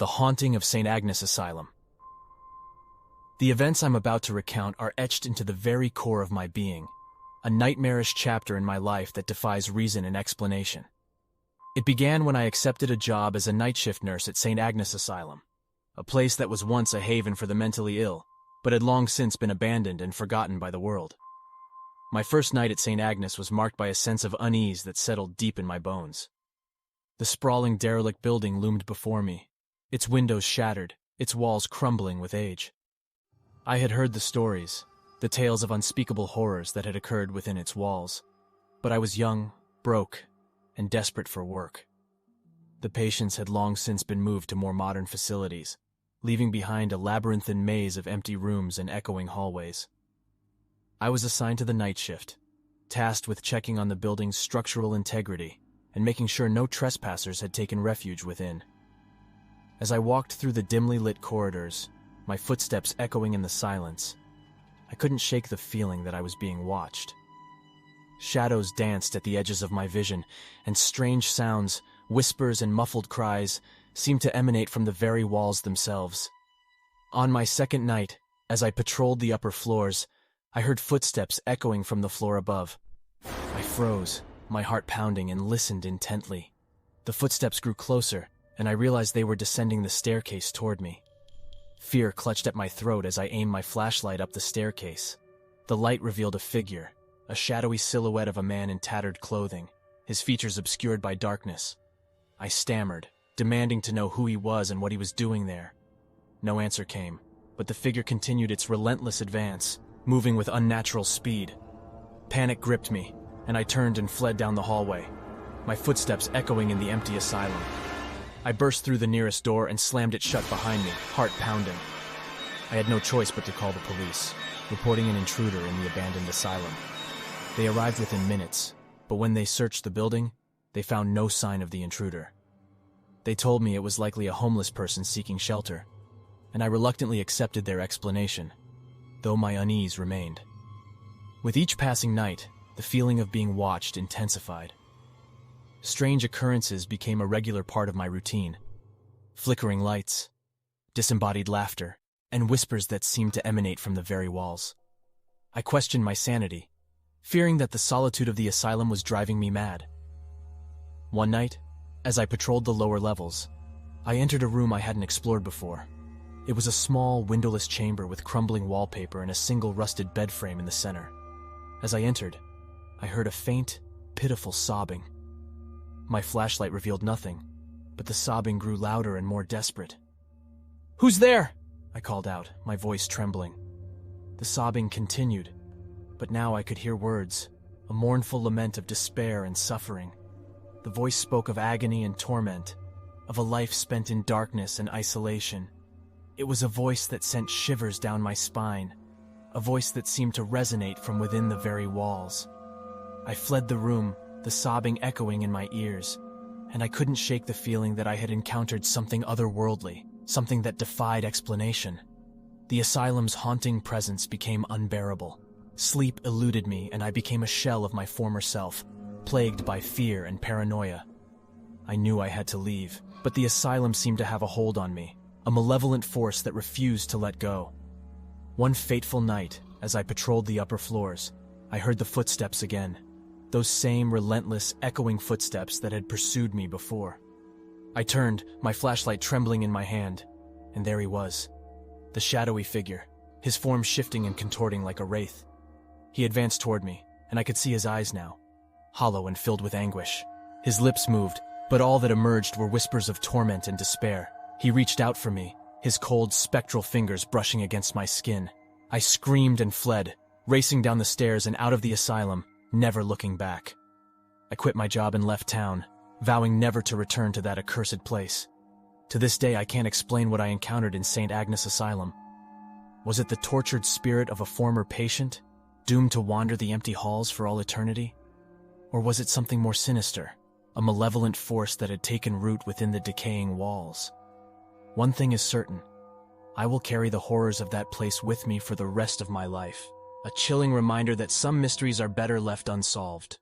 The Haunting of St. Agnes Asylum. The events I'm about to recount are etched into the very core of my being, a nightmarish chapter in my life that defies reason and explanation. It began when I accepted a job as a night shift nurse at St. Agnes Asylum, a place that was once a haven for the mentally ill, but had long since been abandoned and forgotten by the world. My first night at St. Agnes was marked by a sense of unease that settled deep in my bones. The sprawling derelict building loomed before me, its windows shattered, its walls crumbling with age. I had heard the stories, the tales of unspeakable horrors that had occurred within its walls, but I was young, broke, and desperate for work. The patients had long since been moved to more modern facilities, leaving behind a labyrinthine maze of empty rooms and echoing hallways. I was assigned to the night shift, tasked with checking on the building's structural integrity and making sure no trespassers had taken refuge within. As I walked through the dimly lit corridors, my footsteps echoing in the silence, I couldn't shake the feeling that I was being watched. Shadows danced at the edges of my vision, and strange sounds, whispers and muffled cries, seemed to emanate from the very walls themselves. On my second night, as I patrolled the upper floors, I heard footsteps echoing from the floor above. I froze, my heart pounding, and listened intently. The footsteps grew closer, and I realized they were descending the staircase toward me. Fear clutched at my throat as I aimed my flashlight up the staircase. The light revealed a figure, a shadowy silhouette of a man in tattered clothing, his features obscured by darkness. I stammered, demanding to know who he was and what he was doing there. No answer came, but the figure continued its relentless advance, moving with unnatural speed. Panic gripped me, and I turned and fled down the hallway, my footsteps echoing in the empty asylum. I burst through the nearest door and slammed it shut behind me, heart pounding. I had no choice but to call the police, reporting an intruder in the abandoned asylum. They arrived within minutes, but when they searched the building, they found no sign of the intruder. They told me it was likely a homeless person seeking shelter, and I reluctantly accepted their explanation, though my unease remained. With each passing night, the feeling of being watched intensified. Strange occurrences became a regular part of my routine. Flickering lights, disembodied laughter, and whispers that seemed to emanate from the very walls. I questioned my sanity, fearing that the solitude of the asylum was driving me mad. One night, as I patrolled the lower levels, I entered a room I hadn't explored before. It was a small, windowless chamber with crumbling wallpaper and a single rusted bed frame in the center. As I entered, I heard a faint, pitiful sobbing. My flashlight revealed nothing, but the sobbing grew louder and more desperate. "Who's there?" I called out, my voice trembling. The sobbing continued, but now I could hear words, a mournful lament of despair and suffering. The voice spoke of agony and torment, of a life spent in darkness and isolation. It was a voice that sent shivers down my spine, a voice that seemed to resonate from within the very walls. I fled the room, the sobbing echoing in my ears, and I couldn't shake the feeling that I had encountered something otherworldly, something that defied explanation. The asylum's haunting presence became unbearable. Sleep eluded me, and I became a shell of my former self, plagued by fear and paranoia. I knew I had to leave, but the asylum seemed to have a hold on me, a malevolent force that refused to let go. One fateful night, as I patrolled the upper floors, I heard the footsteps again. Those same relentless, echoing footsteps that had pursued me before. I turned, my flashlight trembling in my hand, and there he was. The shadowy figure, his form shifting and contorting like a wraith. He advanced toward me, and I could see his eyes now, hollow and filled with anguish. His lips moved, but all that emerged were whispers of torment and despair. He reached out for me, his cold, spectral fingers brushing against my skin. I screamed and fled, racing down the stairs and out of the asylum, never looking back. I quit my job and left town, vowing never to return to that accursed place. To this day, I can't explain what I encountered in St. Agnes Asylum. Was it the tortured spirit of a former patient, doomed to wander the empty halls for all eternity? Or was it something more sinister, a malevolent force that had taken root within the decaying walls? One thing is certain, I will carry the horrors of that place with me for the rest of my life. A chilling reminder that some mysteries are better left unsolved.